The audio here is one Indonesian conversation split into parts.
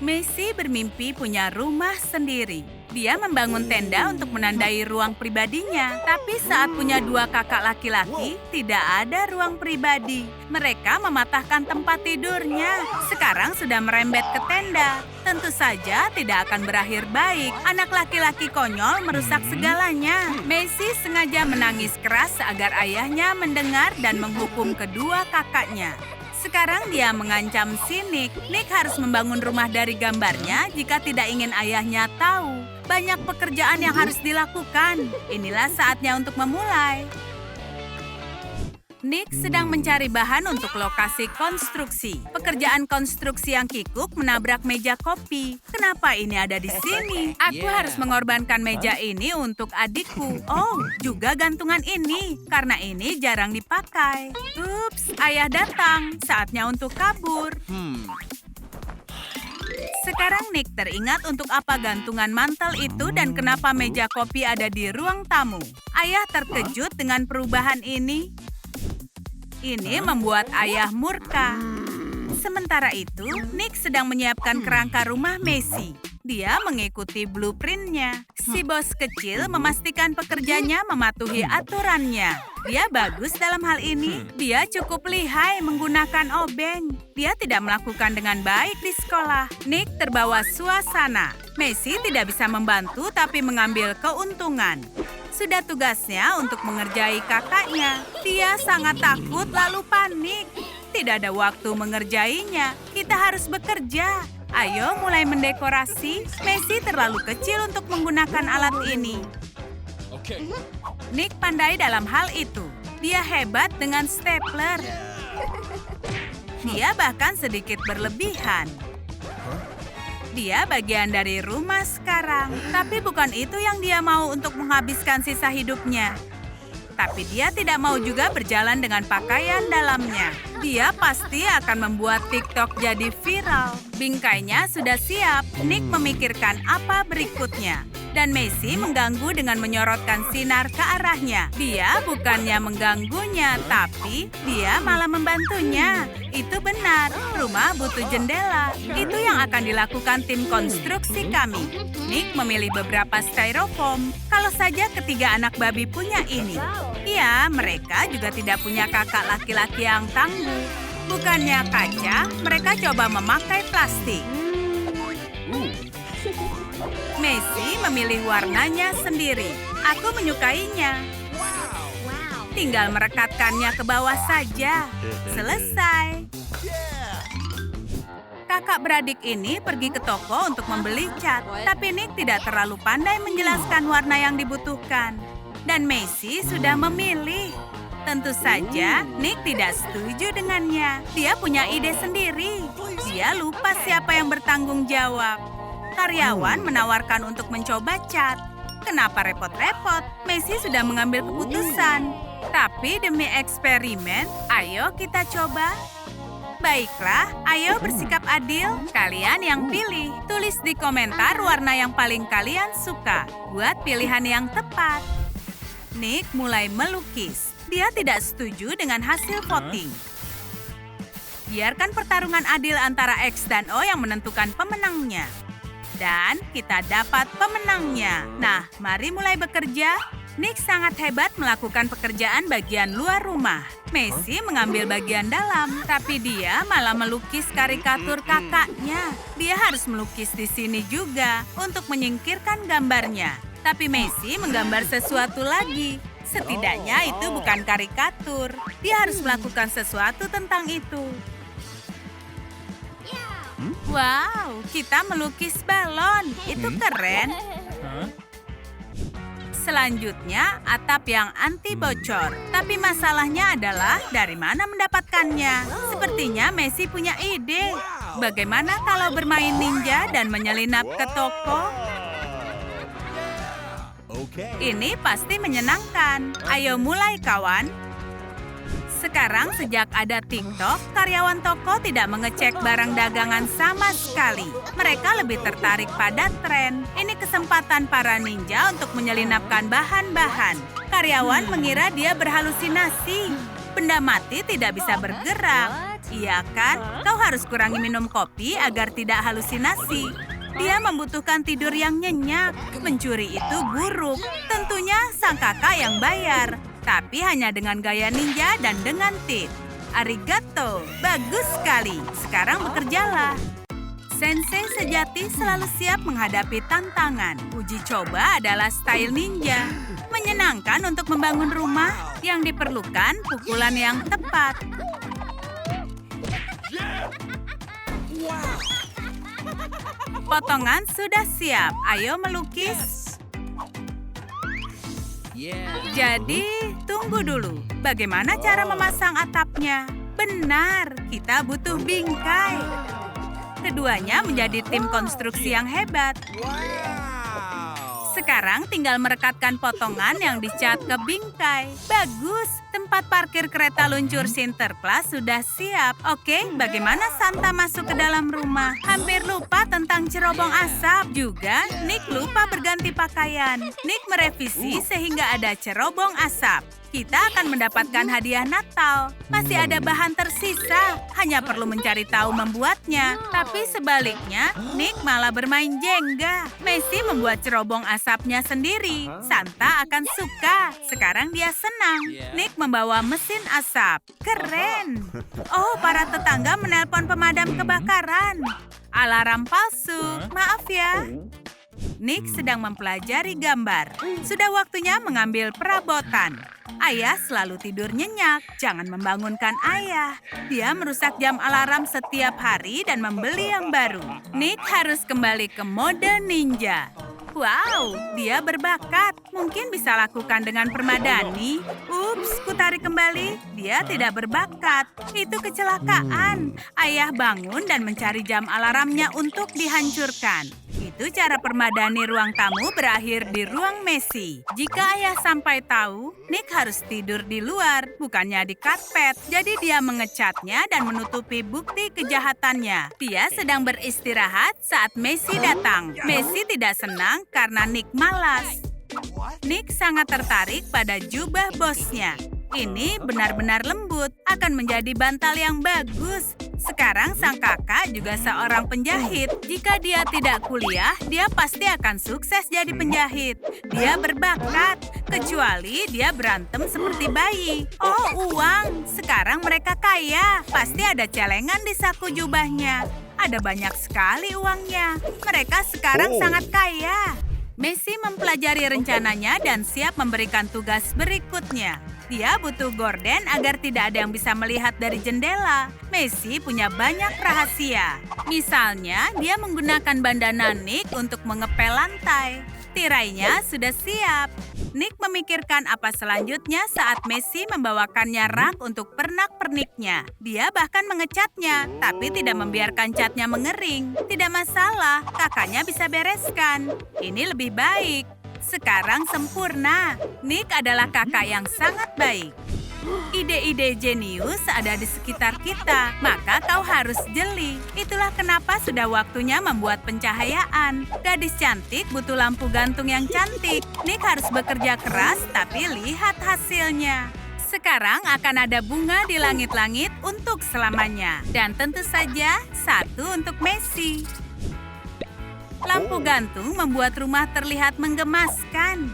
Messi bermimpi punya rumah sendiri. Dia membangun tenda untuk menandai ruang pribadinya. Tapi saat punya dua kakak laki-laki, tidak ada ruang pribadi. Mereka mematahkan tempat tidurnya. Sekarang sudah merembet ke tenda. Tentu saja tidak akan berakhir baik. Anak laki-laki konyol merusak segalanya. Messi sengaja menangis keras agar ayahnya mendengar dan menghukum kedua kakaknya. Sekarang dia mengancam si Nick. Nick harus membangun rumah dari gambarnya jika tidak ingin ayahnya tahu. Banyak pekerjaan yang harus dilakukan. Inilah saatnya untuk memulai. Nick sedang mencari bahan untuk lokasi konstruksi. Pekerjaan konstruksi yang kikuk menabrak meja kopi. Kenapa ini ada di sini? Aku harus mengorbankan meja ini untuk adikku. Oh, juga gantungan ini. Karena ini jarang dipakai. Ups, ayah datang. Saatnya untuk kabur. Sekarang Nick teringat untuk apa gantungan mantel itu dan kenapa meja kopi ada di ruang tamu. Ayah terkejut dengan perubahan ini. Ini membuat ayah murka. Sementara itu, Nick sedang menyiapkan kerangka rumah Messi. Dia mengikuti blueprint-nya. Si bos kecil memastikan pekerjanya mematuhi aturannya. Dia bagus dalam hal ini. Dia cukup lihai menggunakan obeng. Dia tidak melakukan dengan baik di sekolah. Nick terbawa suasana. Messi tidak bisa membantu tapi mengambil keuntungan. Sudah tugasnya untuk mengerjai kakaknya. Dia sangat takut lalu panik. Tidak ada waktu mengerjainya. Kita harus bekerja. Ayo mulai mendekorasi. Messi terlalu kecil untuk menggunakan alat ini. Nick pandai dalam hal itu. Dia hebat dengan stapler. Dia bahkan sedikit berlebihan. Dia bagian dari rumah sekarang. Tapi bukan itu yang dia mau untuk menghabiskan sisa hidupnya. Tapi dia tidak mau juga berjalan dengan pakaian dalamnya. Dia pasti akan membuat TikTok jadi viral. Bingkainya sudah siap. Nick memikirkan apa berikutnya. Dan Messi mengganggu dengan menyorotkan sinar ke arahnya. Dia bukannya mengganggunya, tapi dia malah membantunya. Itu benar, rumah butuh jendela. Itu yang akan dilakukan tim konstruksi kami. Nick memilih beberapa styrofoam. Kalau saja ketiga anak babi punya ini. Ya, mereka juga tidak punya kakak laki-laki yang tangguh. Bukannya kaca, mereka coba memakai plastik. Messi memilih warnanya sendiri. Aku menyukainya. Tinggal merekatkannya ke bawah saja. Selesai. Kakak beradik ini pergi ke toko untuk membeli cat. Tapi Nick tidak terlalu pandai menjelaskan warna yang dibutuhkan. Dan Messi sudah memilih. Tentu saja, Nick tidak setuju dengannya. Dia punya ide sendiri. Dia lupa siapa yang bertanggung jawab. Karyawan menawarkan untuk mencoba cat. Kenapa repot-repot? Messi sudah mengambil keputusan. Tapi demi eksperimen, ayo kita coba. Baiklah, ayo bersikap adil. Kalian yang pilih. Tulis di komentar warna yang paling kalian suka. Buat pilihan yang tepat. Nick mulai melukis. Dia tidak setuju dengan hasil voting. Biarkan pertarungan adil antara X dan O yang menentukan pemenangnya. Dan kita dapat pemenangnya. Nah, mari mulai bekerja. Nick sangat hebat melakukan pekerjaan bagian luar rumah. Messi mengambil bagian dalam, tapi dia malah melukis karikatur kakaknya. Dia harus melukis di sini juga untuk menyingkirkan gambarnya. Tapi Messi menggambar sesuatu lagi. Setidaknya itu bukan karikatur. Dia harus melakukan sesuatu tentang itu. Wow, kita melukis balon. Itu keren. Selanjutnya, atap yang anti bocor. Tapi masalahnya adalah dari mana mendapatkannya. Sepertinya Messi punya ide. Bagaimana kalau bermain ninja dan menyelinap ke toko? Ini pasti menyenangkan. Ayo mulai, kawan. Sekarang sejak ada TikTok, karyawan toko tidak mengecek barang dagangan sama sekali. Mereka lebih tertarik pada tren. Ini kesempatan para ninja untuk menyelinapkan bahan-bahan. Karyawan mengira dia berhalusinasi. Benda mati tidak bisa bergerak. Iya kan? Kau harus kurangi minum kopi agar tidak halusinasi. Dia membutuhkan tidur yang nyenyak. Mencuri itu buruk. Tentunya sang kakak yang bayar. Tapi hanya dengan gaya ninja dan dengan tip. Arigato, bagus sekali. Sekarang bekerjalah. Sensei sejati selalu siap menghadapi tantangan. Uji coba adalah style ninja. Menyenangkan untuk membangun rumah. Yang diperlukan pukulan yang tepat. Potongan sudah siap. Ayo melukis. Jadi, tunggu dulu. Bagaimana cara memasang atapnya? Benar, kita butuh bingkai. Keduanya menjadi tim konstruksi yang hebat. Sekarang tinggal merekatkan potongan yang dicat ke bingkai. Bagus, tempat parkir kereta luncur Sinterklas sudah siap. Oke, bagaimana Santa masuk ke dalam rumah? Hampir lupa tentang cerobong asap. Juga, Nick lupa berganti pakaian. Nick merevisi sehingga ada cerobong asap. Kita akan mendapatkan hadiah Natal. Masih ada bahan tersisa, hanya perlu mencari tahu membuatnya. Tapi sebaliknya, Nick malah bermain Jenga. Messi membuat cerobong asapnya sendiri. Santa akan suka. Sekarang dia senang. Nick membawa mesin asap. Keren. Oh, para tetangga menelpon pemadam kebakaran. Alarm palsu. Maaf ya. Nick sedang mempelajari gambar. Sudah waktunya mengambil perabotan. Ayah selalu tidur nyenyak. Jangan membangunkan ayah. Dia merusak jam alarm setiap hari dan membeli yang baru. Nick harus kembali ke mode ninja. Wow, dia berbakat. Mungkin bisa lakukan dengan permadani. Ups, kutarik kembali. Dia tidak berbakat. Itu kecelakaan. Ayah bangun dan mencari jam alarmnya untuk dihancurkan. Itu cara permadani ruang tamu berakhir di ruang Messi. Jika ayah sampai tahu, Nick harus tidur di luar, bukannya di karpet. Jadi dia mengecatnya dan menutupi bukti kejahatannya. Dia sedang beristirahat saat Messi datang. Messi tidak senang karena Nick malas. Nick sangat tertarik pada jubah bosnya. Ini benar-benar lembut, akan menjadi bantal yang bagus. Sekarang sang kakak juga seorang penjahit. Jika dia tidak kuliah, dia pasti akan sukses jadi penjahit. Dia berbakat, kecuali dia berantem seperti bayi. Oh, uang. Sekarang mereka kaya. Pasti ada celengan di saku jubahnya. Ada banyak sekali uangnya. Mereka sekarang sangat kaya. Messi mempelajari rencananya dan siap memberikan tugas berikutnya. Dia butuh gorden agar tidak ada yang bisa melihat dari jendela. Messi punya banyak rahasia. Misalnya, dia menggunakan bandana Nick untuk mengepel lantai. Tirainya sudah siap. Nick memikirkan apa selanjutnya saat Messi membawakannya rak untuk pernak-perniknya. Dia bahkan mengecatnya, tapi tidak membiarkan catnya mengering. Tidak masalah, kakaknya bisa bereskan. Ini lebih baik. Sekarang sempurna. Nick adalah kakak yang sangat baik. Ide-ide jenius ada di sekitar kita, maka kau harus jeli. Itulah kenapa sudah waktunya membuat pencahayaan. Gadis cantik butuh lampu gantung yang cantik. Nick harus bekerja keras, tapi lihat hasilnya. Sekarang akan ada bunga di langit-langit untuk selamanya. Dan tentu saja, satu untuk Messi. Lampu gantung membuat rumah terlihat menggemaskan.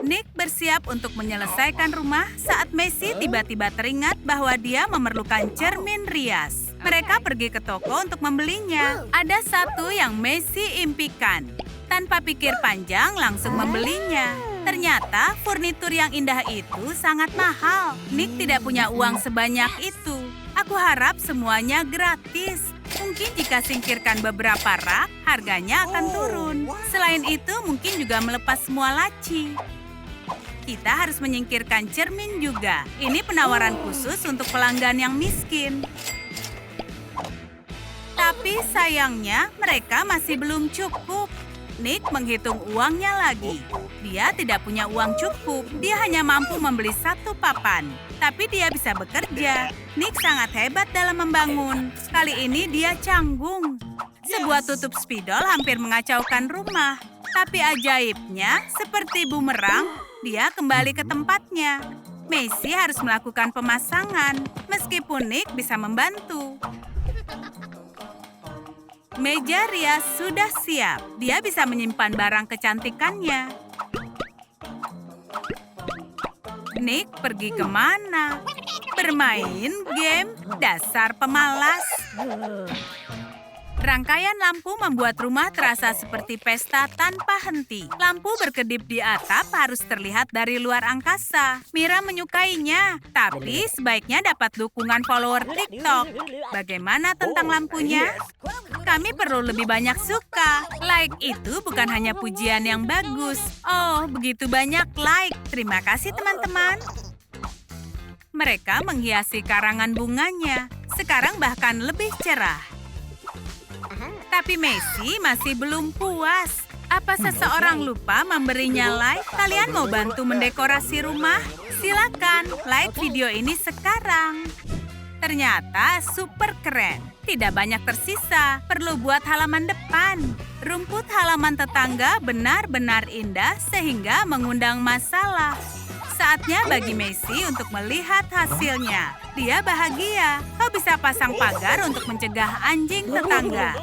Nick bersiap untuk menyelesaikan rumah saat Messi tiba-tiba teringat bahwa dia memerlukan cermin rias. Mereka pergi ke toko untuk membelinya. Ada satu yang Messi impikan. Tanpa pikir panjang, langsung membelinya. Ternyata furnitur yang indah itu sangat mahal. Nick tidak punya uang sebanyak itu. Aku harap semuanya gratis. Mungkin jika singkirkan beberapa rak, harganya akan turun. Selain itu, mungkin juga melepas semua laci. Kita harus menyingkirkan cermin juga. Ini penawaran khusus untuk pelanggan yang miskin. Tapi sayangnya, mereka masih belum cukup. Nick menghitung uangnya lagi. Dia tidak punya uang cukup. Dia hanya mampu membeli satu papan. Tapi dia bisa bekerja. Nick sangat hebat dalam membangun. Kali ini dia canggung. Sebuah tutup spidol hampir mengacaukan rumah. Tapi ajaibnya, seperti bumerang, dia kembali ke tempatnya. Macy harus melakukan pemasangan, meskipun Nick bisa membantu. Meja rias sudah siap. Dia bisa menyimpan barang kecantikannya. Nick pergi kemana? Bermain game, dasar pemalas. Rangkaian lampu membuat rumah terasa seperti pesta tanpa henti. Lampu berkedip di atap harus terlihat dari luar angkasa. Mira menyukainya, tapi sebaiknya dapat dukungan follower TikTok. Bagaimana tentang lampunya? Kami perlu lebih banyak suka. Like itu bukan hanya pujian yang bagus. Oh, begitu banyak like. Terima kasih teman-teman. Mereka menghiasi karangan bunganya. Sekarang bahkan lebih cerah. Tapi Macy masih belum puas. Apa seseorang lupa memberinya like? Kalian mau bantu mendekorasi rumah? Silakan, like video ini sekarang. Ternyata super keren. Tidak banyak tersisa, perlu buat halaman depan. Rumput halaman tetangga benar-benar indah sehingga mengundang masalah. Saatnya bagi Macy untuk melihat hasilnya. Dia bahagia. Kau bisa pasang pagar untuk mencegah anjing tetangga.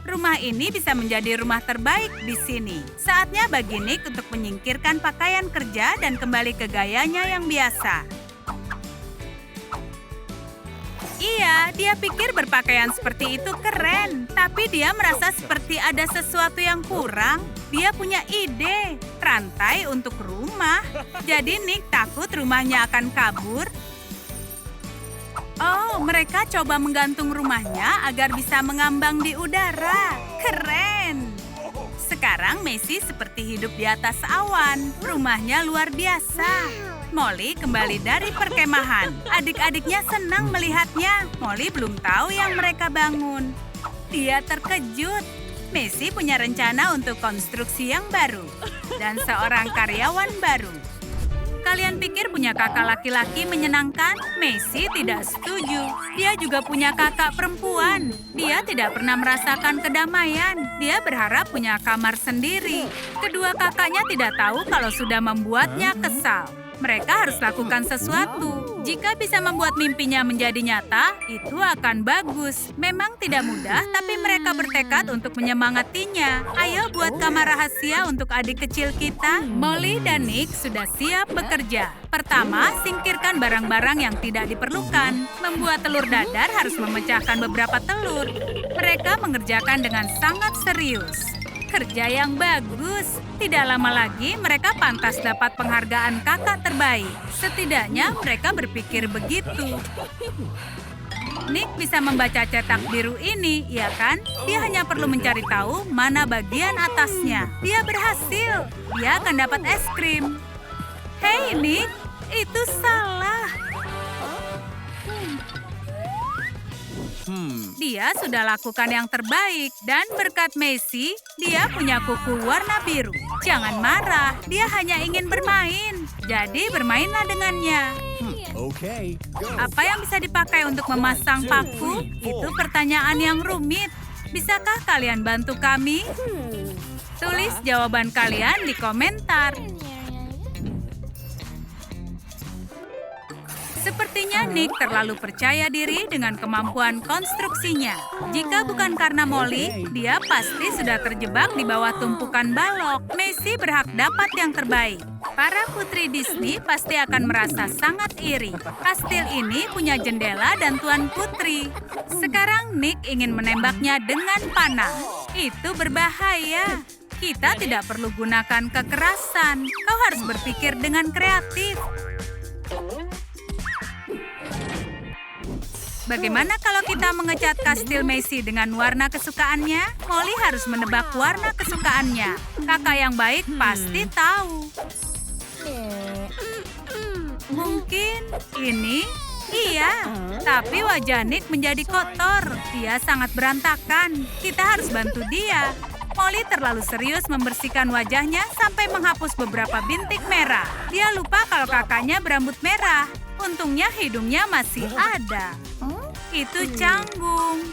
Rumah ini bisa menjadi rumah terbaik di sini. Saatnya bagi Nick untuk menyingkirkan pakaian kerja dan kembali ke gayanya yang biasa. Iya, dia pikir berpakaian seperti itu keren. Tapi dia merasa seperti ada sesuatu yang kurang. Dia punya ide, rantai untuk rumah. Jadi Nick takut rumahnya akan kabur. Oh, mereka coba menggantung rumahnya agar bisa mengambang di udara. Keren! Sekarang Macy seperti hidup di atas awan. Rumahnya luar biasa. Molly kembali dari perkemahan. Adik-adiknya senang melihatnya. Molly belum tahu yang mereka bangun. Dia terkejut. Macy punya rencana untuk konstruksi yang baru. Dan seorang karyawan baru. Kalian pikir punya kakak laki-laki menyenangkan? Macy tidak setuju. Dia juga punya kakak perempuan. Dia tidak pernah merasakan kedamaian. Dia berharap punya kamar sendiri. Kedua kakaknya tidak tahu kalau sudah membuatnya kesal. Mereka harus lakukan sesuatu. Jika bisa membuat mimpinya menjadi nyata, itu akan bagus. Memang tidak mudah, tapi mereka bertekad untuk menyemangatinya. Ayo buat kamar rahasia untuk adik kecil kita. Molly dan Nick sudah siap bekerja. Pertama, singkirkan barang-barang yang tidak diperlukan. Membuat telur dadar harus memecahkan beberapa telur. Mereka mengerjakan dengan sangat serius. Kerja yang bagus. Tidak lama lagi mereka pantas dapat penghargaan kakak terbaik. Setidaknya mereka berpikir begitu. Nick bisa membaca cetak biru ini, ya kan? Dia hanya perlu mencari tahu mana bagian atasnya. Dia berhasil. Dia akan dapat es krim. Hei Nick, itu salah. Dia sudah lakukan yang terbaik dan berkat Macy, dia punya kuku warna biru. Jangan marah, dia hanya ingin bermain. Jadi bermainlah dengannya. Apa yang bisa dipakai untuk memasang paku? Itu pertanyaan yang rumit. Bisakah kalian bantu kami? Tulis jawaban kalian di komentar. Sepertinya Nick terlalu percaya diri dengan kemampuan konstruksinya. Jika bukan karena Molly, dia pasti sudah terjebak di bawah tumpukan balok. Macy berhak dapat yang terbaik. Para putri Disney pasti akan merasa sangat iri. Kastil ini punya jendela dan tuan putri. Sekarang Nick ingin menembaknya dengan panah. Itu berbahaya. Kita tidak perlu gunakan kekerasan. Kau harus berpikir dengan kreatif. Bagaimana kalau kita mengecat kastil Macy dengan warna kesukaannya? Molly harus menebak warna kesukaannya. Kakak yang baik pasti tahu. Mungkin ini? Iya, tapi wajah Nick menjadi kotor. Dia sangat berantakan. Kita harus bantu dia. Molly terlalu serius membersihkan wajahnya sampai menghapus beberapa bintik merah. Dia lupa kalau kakaknya berambut merah. Untungnya hidungnya masih ada. Itu canggung.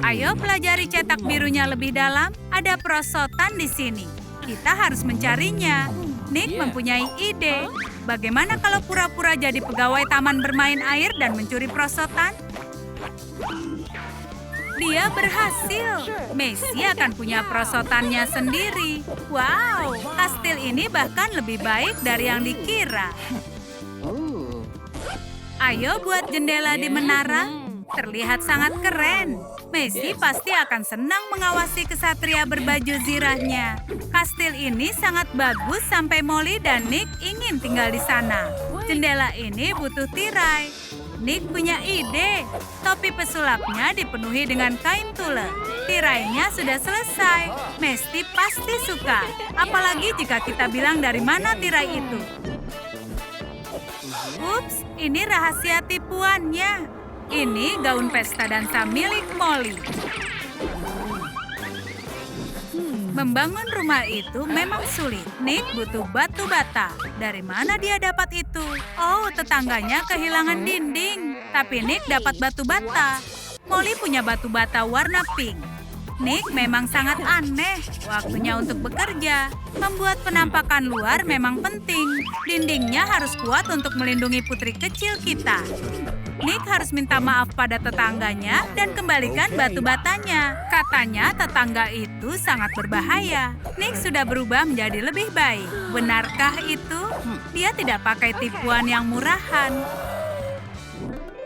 Ayo pelajari cetak birunya lebih dalam. Ada perosotan di sini. Kita harus mencarinya. Nick mempunyai ide. Bagaimana kalau pura-pura jadi pegawai taman bermain air dan mencuri perosotan? Dia berhasil. Messi akan punya perosotannya sendiri. Wow, kastil ini bahkan lebih baik dari yang dikira. Ayo buat jendela di menara. Terlihat sangat keren. Messi pasti akan senang mengawasi kesatria berbaju zirahnya. Kastil ini sangat bagus sampai Molly dan Nick ingin tinggal di sana. Jendela ini butuh tirai. Nick punya ide. Topi pesulapnya dipenuhi dengan kain tule. Tirainya sudah selesai. Messi pasti suka. Apalagi jika kita bilang dari mana tirai itu. Ups, ini rahasia tipuannya. Ini gaun pesta dansa milik Molly. Membangun rumah itu memang sulit. Nick butuh batu bata. Dari mana dia dapat itu? Oh, tetangganya kehilangan dinding. Tapi Nick dapat batu bata. Molly punya batu bata warna pink. Nick memang sangat aneh. Waktunya untuk bekerja. Membuat penampakan luar memang penting. Dindingnya harus kuat untuk melindungi putri kecil kita. Nick harus minta maaf pada tetangganya dan kembalikan batu batanya. Katanya tetangga itu sangat berbahaya. Nick sudah berubah menjadi lebih baik. Benarkah itu? Dia tidak pakai tipuan yang murahan.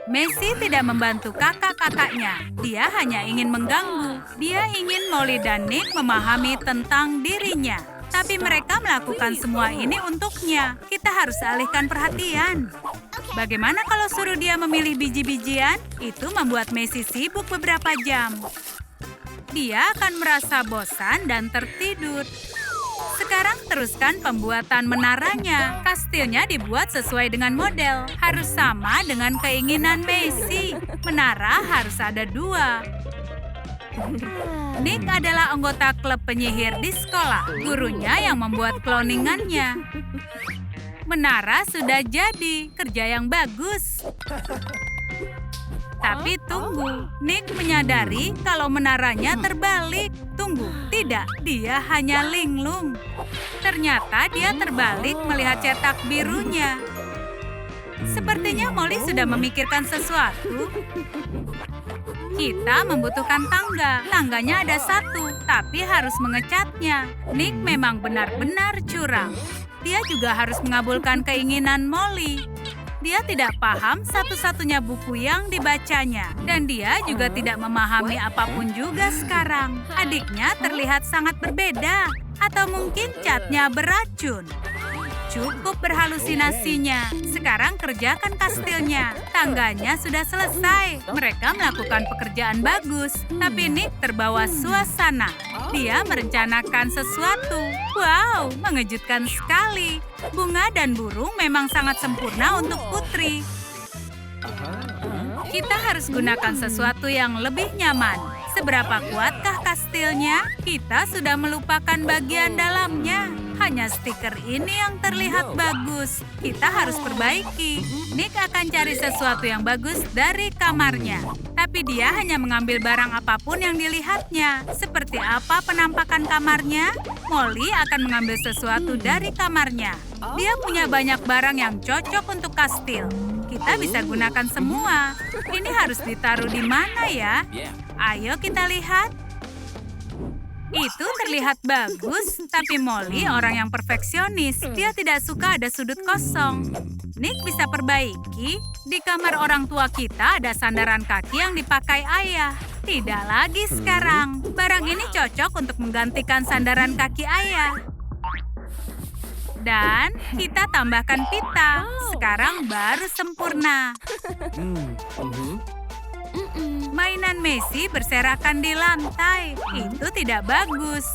Messi tidak membantu kakak-kakaknya. Dia hanya ingin mengganggu. Dia ingin Molly dan Nick memahami tentang dirinya. Tapi mereka melakukan semua ini untuknya. Kita harus alihkan perhatian. Bagaimana kalau suruh dia memilih biji-bijian? Itu membuat Messi sibuk beberapa jam. Dia akan merasa bosan dan tertidur. Sekarang teruskan pembuatan menaranya. Kastilnya dibuat sesuai dengan model. Harus sama dengan keinginan Messi. Menara harus ada 2. Nick adalah anggota klub penyihir di sekolah. Gurunya yang membuat cloningannya. Menara sudah jadi. Kerja yang bagus. Tapi tunggu. Nick menyadari kalau menaranya terbalik. Tunggu, tidak. Dia hanya linglung. Ternyata dia terbalik melihat cetak birunya. Sepertinya Molly sudah memikirkan sesuatu. Kita membutuhkan tangga. Tangganya ada 1, tapi harus mengecatnya. Nick memang benar-benar curang. Dia juga harus mengabulkan keinginan Molly. Dia tidak paham satu-satunya buku yang dibacanya. Dan dia juga tidak memahami apapun juga sekarang. Adiknya terlihat sangat berbeda. Atau mungkin catnya beracun. Cukup berhalusinasinya. Sekarang kerjakan kastilnya. Tangganya sudah selesai. Mereka melakukan pekerjaan bagus. Tapi Nick terbawa suasana. Dia merencanakan sesuatu. Wow, mengejutkan sekali. Bunga dan burung memang sangat sempurna untuk putri. Kita harus gunakan sesuatu yang lebih nyaman. Seberapa kuatkah kastilnya? Kita sudah melupakan bagian dalamnya. Hanya stiker ini yang terlihat bagus. Kita harus perbaiki. Nick akan cari sesuatu yang bagus dari kamarnya. Tapi dia hanya mengambil barang apapun yang dilihatnya. Seperti apa penampakan kamarnya? Molly akan mengambil sesuatu dari kamarnya. Dia punya banyak barang yang cocok untuk kastil. Kita bisa gunakan semua. Ini harus ditaruh di mana ya? Ayo kita lihat. Itu terlihat bagus, tapi Molly orang yang perfeksionis. Dia tidak suka ada sudut kosong. Nick bisa perbaiki. Di kamar orang tua kita ada sandaran kaki yang dipakai ayah. Tidak lagi sekarang. Barang ini cocok untuk menggantikan sandaran kaki ayah. Dan kita tambahkan pita. Sekarang baru sempurna. Mainan Messi berserakan di lantai. Itu tidak bagus.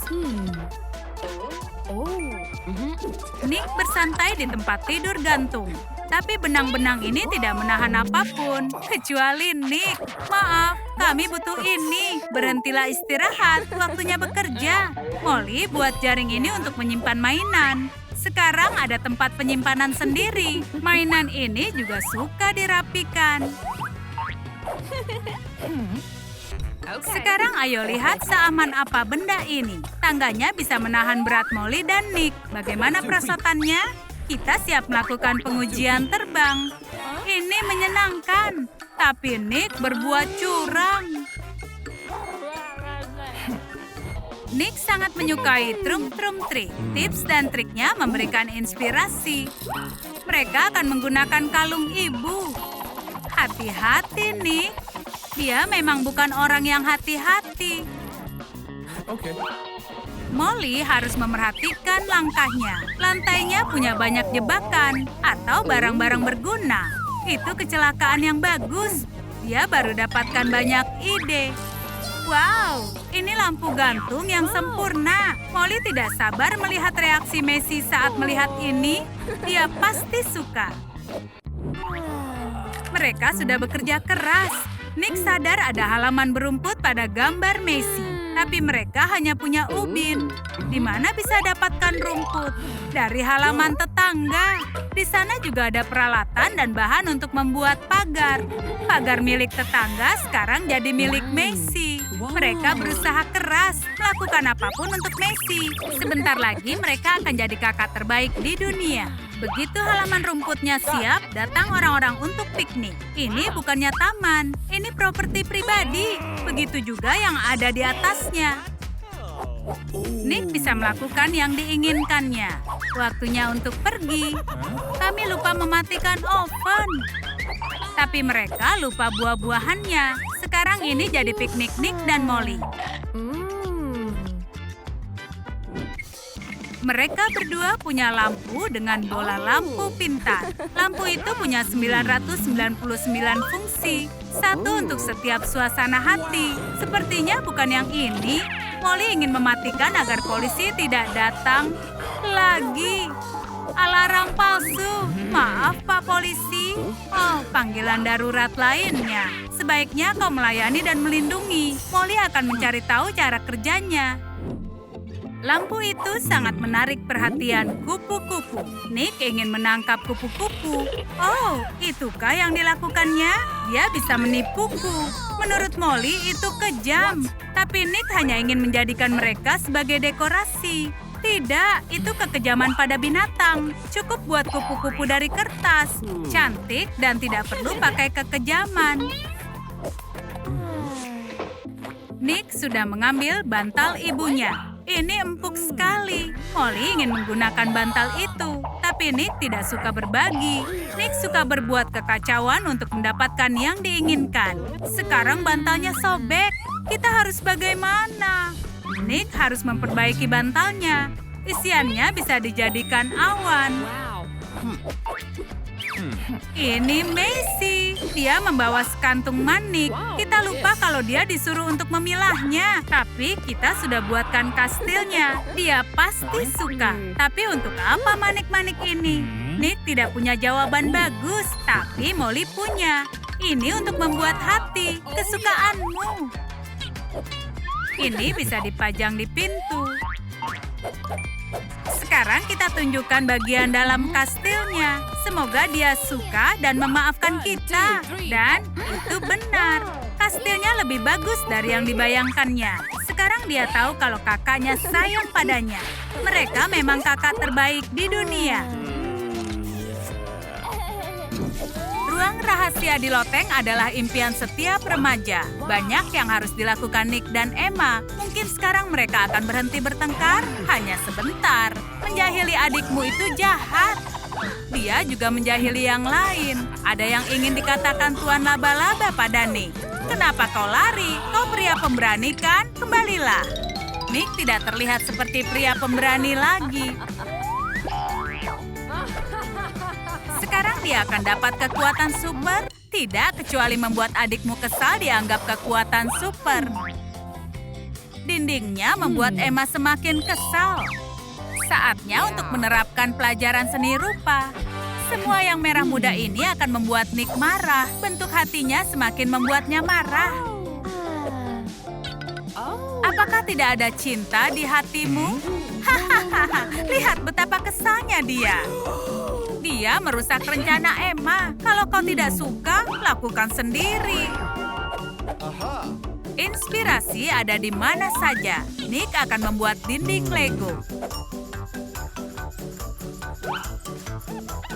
Nick bersantai di tempat tidur gantung. Tapi benang-benang ini tidak menahan apapun. Kecuali Nick. Maaf, kami butuh ini. Berhentilah istirahat. Waktunya bekerja. Molly buat jaring ini untuk menyimpan mainan. Sekarang ada tempat penyimpanan sendiri. Mainan ini juga suka dirapikan. Sekarang ayo lihat seaman apa benda ini. Tangganya bisa menahan berat Molly dan Nick. Bagaimana perasatannya? Kita siap melakukan pengujian terbang. Ini menyenangkan, tapi Nick berbuat curang. Nick sangat menyukai trum-trum trik. Tips dan triknya memberikan inspirasi. Mereka akan menggunakan kalung ibu. Hati-hati, Nick. Dia memang bukan orang yang hati-hati. Okay. Molly harus memerhatikan langkahnya. Lantainya punya banyak jebakan atau barang-barang berguna. Itu kecelakaan yang bagus. Dia baru dapatkan banyak ide. Wow, ini lampu gantung yang sempurna. Molly tidak sabar melihat reaksi Messi saat melihat ini. Dia pasti suka. Mereka sudah bekerja keras. Nick sadar ada halaman berumput pada gambar Messi. Tapi mereka hanya punya ubin. Di mana bisa dapatkan rumput? Dari halaman tetangga. Di sana juga ada peralatan dan bahan untuk membuat pagar. Pagar milik tetangga sekarang jadi milik Messi. Mereka berusaha keras melakukan apapun untuk Messi. Sebentar lagi mereka akan jadi kakak terbaik di dunia. Begitu halaman rumputnya siap, datang orang-orang untuk piknik. Ini bukannya taman, ini properti pribadi. Begitu juga yang ada di atasnya. Nick bisa melakukan yang diinginkannya. Waktunya untuk pergi. Kami lupa mematikan oven. Tapi mereka lupa buah-buahannya. Sekarang ini jadi piknik Nick dan Molly. Mereka berdua punya lampu dengan bola lampu pintar. Lampu itu punya 999 fungsi. Satu untuk setiap suasana hati. Sepertinya bukan yang ini. Molly ingin mematikan agar polisi tidak datang lagi. Alarm palsu. Maaf, Pak Polisi. Oh, panggilan darurat lainnya. Sebaiknya kau melayani dan melindungi. Molly akan mencari tahu cara kerjanya. Lampu itu sangat menarik perhatian kupu-kupu. Nick ingin menangkap kupu-kupu. Oh, itukah yang dilakukannya? Dia bisa menipuku. Menurut Molly itu kejam. Tapi Nick hanya ingin menjadikan mereka sebagai dekorasi. Tidak, itu kekejaman pada binatang. Cukup buat kupu-kupu dari kertas. Cantik dan tidak perlu pakai kekejaman. Nick sudah mengambil bantal ibunya. Ini empuk sekali. Molly ingin menggunakan bantal itu, tapi Nick tidak suka berbagi. Nick suka berbuat kekacauan untuk mendapatkan yang diinginkan. Sekarang bantalnya sobek. Kita harus bagaimana? Nick harus memperbaiki bantalnya. Isiannya bisa dijadikan awan. Ini Messi. Dia membawa sekantung manik. Kita lupa kalau dia disuruh untuk memilahnya. Tapi kita sudah buatkan kastilnya. Dia pasti suka. Tapi untuk apa manik-manik ini? Nick tidak punya jawaban bagus. Tapi Molly punya. Ini untuk membuat hati. Kesukaanmu. Ini bisa dipajang di pintu. Sekarang kita tunjukkan bagian dalam kastilnya. Semoga dia suka dan memaafkan kita. Dan itu benar. Kastilnya lebih bagus dari yang dibayangkannya. Sekarang dia tahu kalau kakaknya sayang padanya. Mereka memang kakak terbaik di dunia. Ruang rahasia di loteng adalah impian setiap remaja. Banyak yang harus dilakukan Nick dan Emma. Mungkin sekarang mereka akan berhenti bertengkar hanya sebentar. Menjahili adikmu itu jahat. Dia juga menjahili yang lain. Ada yang ingin dikatakan Tuan Laba-Laba pada Nick. Kenapa kau lari? Kau pria pemberani kan? Kembalilah. Nick tidak terlihat seperti pria pemberani lagi. Sekarang dia akan dapat kekuatan super? Tidak, kecuali membuat adikmu kesal dianggap kekuatan super. Dindingnya membuat Emma semakin kesal. Saatnya untuk menerapkan pelajaran seni rupa. Semua yang merah muda ini akan membuat Nick marah. Bentuk hatinya semakin membuatnya marah. Apakah tidak ada cinta di hatimu? Hahaha, lihat betapa kesalnya dia. Dia merusak rencana Emma. Kalau kau tidak suka, lakukan sendiri. Inspirasi ada di mana saja. Nick akan membuat dinding Lego.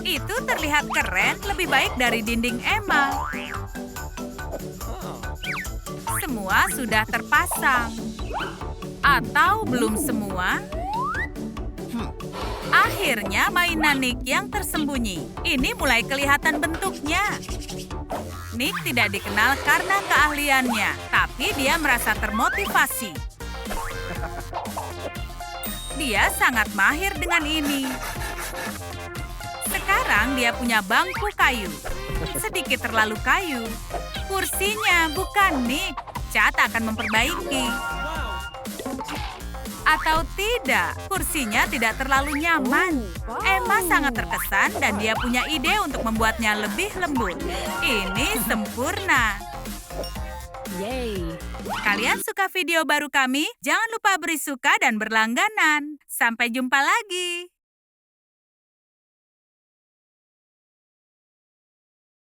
Itu terlihat keren, lebih baik dari dinding Emma. Semua sudah terpasang. Atau belum semua? Akhirnya mainan Nick yang tersembunyi. Ini mulai kelihatan bentuknya. Nick tidak dikenal karena keahliannya, tapi dia merasa termotivasi. Dia sangat mahir dengan ini. Sekarang dia punya bangku kayu. Sedikit terlalu kayu. Kursinya, bukan Nick. Chad akan memperbaiki. Atau tidak, kursinya tidak terlalu nyaman. Emma sangat terkesan dan dia punya ide untuk membuatnya lebih lembut. Ini sempurna. Yay! Kalian suka video baru kami? Jangan lupa beri suka dan berlangganan. Sampai jumpa lagi.